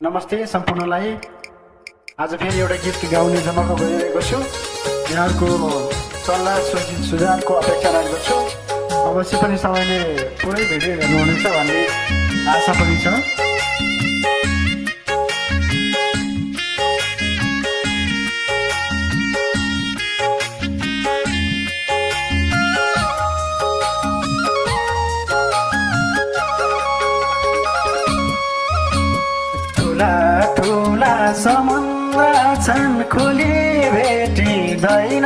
नमस्ते सम्पूर्णलाई। आज फेरि एउटा गीत गाउने जमर्को गरिरहेको छु। यहाँहरूको सल्लाह सुझावको अपेक्षा राखेको छु। अवश्य पनि सबैले पुरै भिडियो हेर्नुहुनेछ भन्ने आशा पनि छ। ठुला समुद्र छन् खोली भेटिँदैन,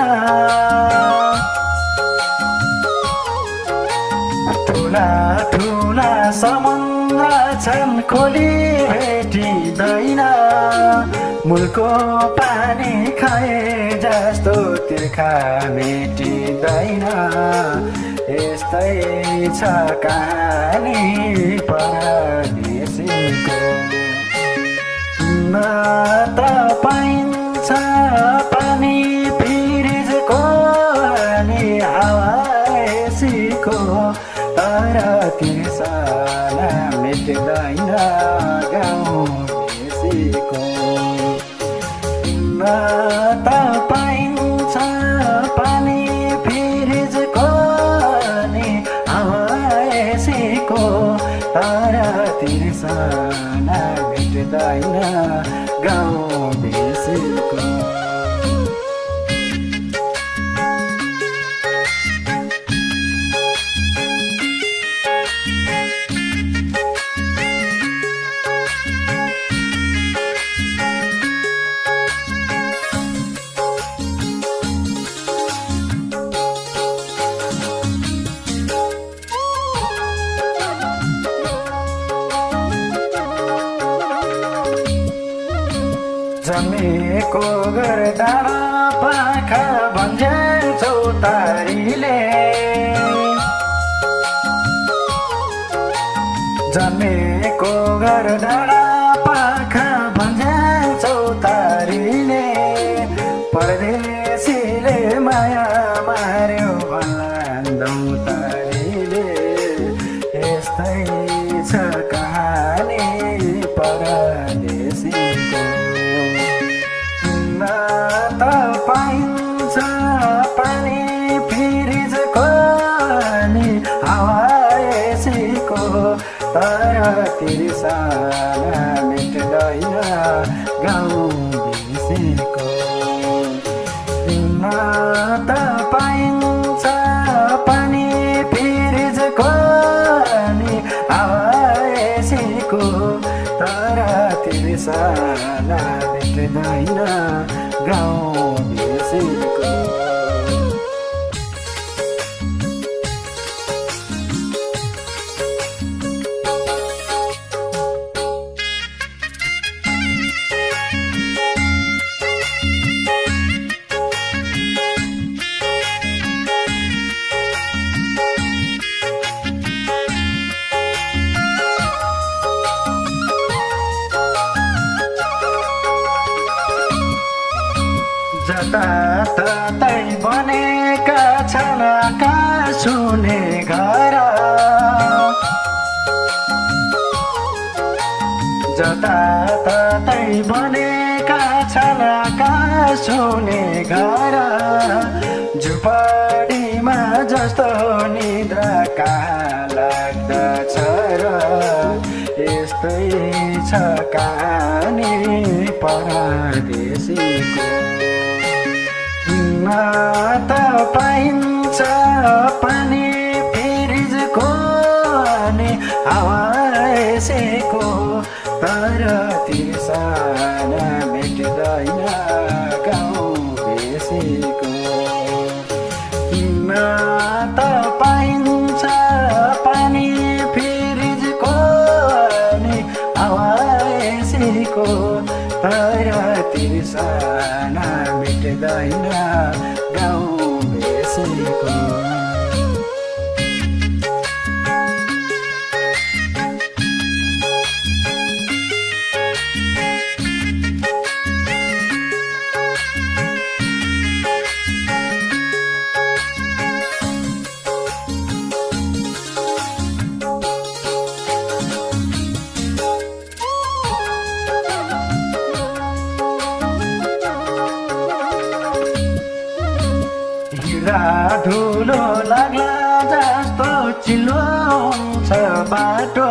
ठुला समुद्र छन् खोली भेटिँदैन, मुलको पानी खाए जस्तो तिर्खा मेटिँदैन। यस्तै छ कहानी परदेशीको, न त पाइन्छ पानी पिरिजको अनि हावासीको, तर तिर्सना मेट्दैन गाउँ देशीको। न त पाइन्छ पानी पिरिजको अनि हावासीको, तर तिर्सना मेट्दैन गाउँ देशीको। जमेको घर डाँडा पाखा भन्छन् चौतारीले, जमेको घर डाँडा पाखा भन्छन् चौतारीले, परदेशीले माया मार्यो भन्लान् दौतारीले। यस्तै छ कहानी परदेशीको, न त पाइन्छ पानी पिरिजको अनि हावासीको, तर तिर्सना मेट्दैन गाउँ देशीको। न त पाइन्छ पानी पिरिजको अनि हावासीको, तर तिर्सना मेट्दैन गाउँ देशीको। जताततै बनेका छन् आकाश हुने घर, जताततै बनेका छन् आकाश हुने घर, झुपडीमा जस्तो निद्रा कहाँ लाग्दछ र। यस्तै छ कहानी परदेशीको, न त पाइन्छ पानी पिरिजको अनि हावासीको, तर तिर्सना मेट्दैन गाउँ देशीको। न त पाइन्छ पानी पिरिजको अनि हावासीको, तर तिर्सना मेट्दैन गाउँ देशीको। धुलो लाग्ला जस्तो चिल्लो हुन्छ बाटो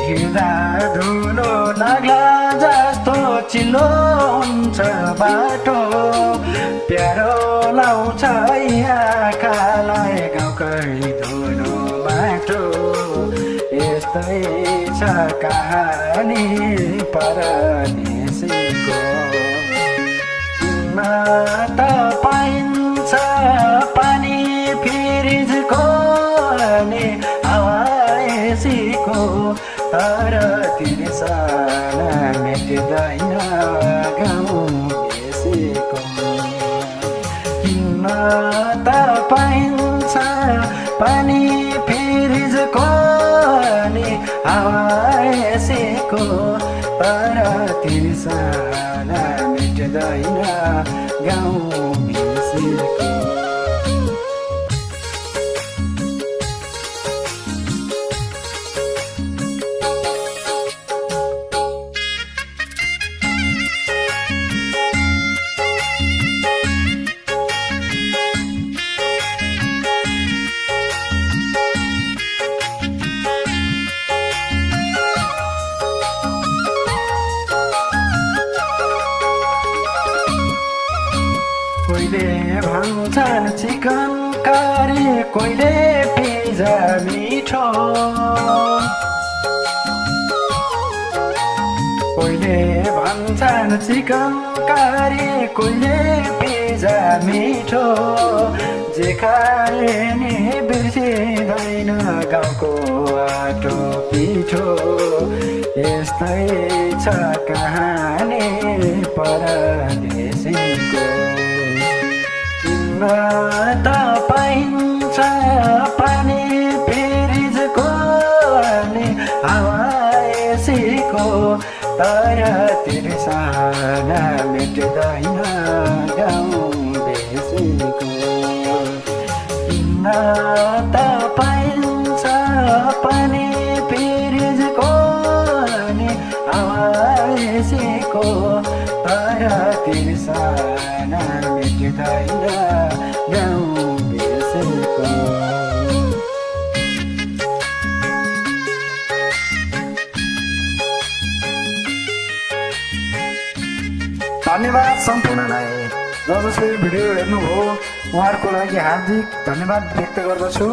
हिँड्दा धुलो लाग्ला जस्तो चिल्लो हुन्छ बाटो प्यारो लाउँछ आँखालाई गाउँकै धुलो बाटो यस्तै छ कहानी परदेशीको त पाइन्छ पानी फ्रिजको अनि हावासीको तर तिर्सना मेटिँदैन गाउँ बेसीको त पाइन्छ पानी फ्रिजको अनि हावासीको तर तिर्सना मेटिँदैन गाउँ बेसीको कोहीले भन्छन् चिकन करी कोहीले पिज्जा मिठो कोहीले भन्छन् चिकन करी कोहीले पिज्जा मिठो जे खाए नि बिर्सिँदैन गाउँको आटो पिठो यस्तै छ कहानी परदेशीको त पाइन्छ पानी फ्रिजको अनि हावासीको तर तिर्सना मेटिँदैन गाउँ बेसीको त पाइन्छ पानी फ्रिजको अनि हावासीको तर तिर्सना मेटिँदैन गाउँ बेसीको धन्यवाद सम्पूर्णलाई जसले भिडियो हेर्नुभयो उहाँहरूको लागि हार्दिक धन्यवाद व्यक्त गर्दछु।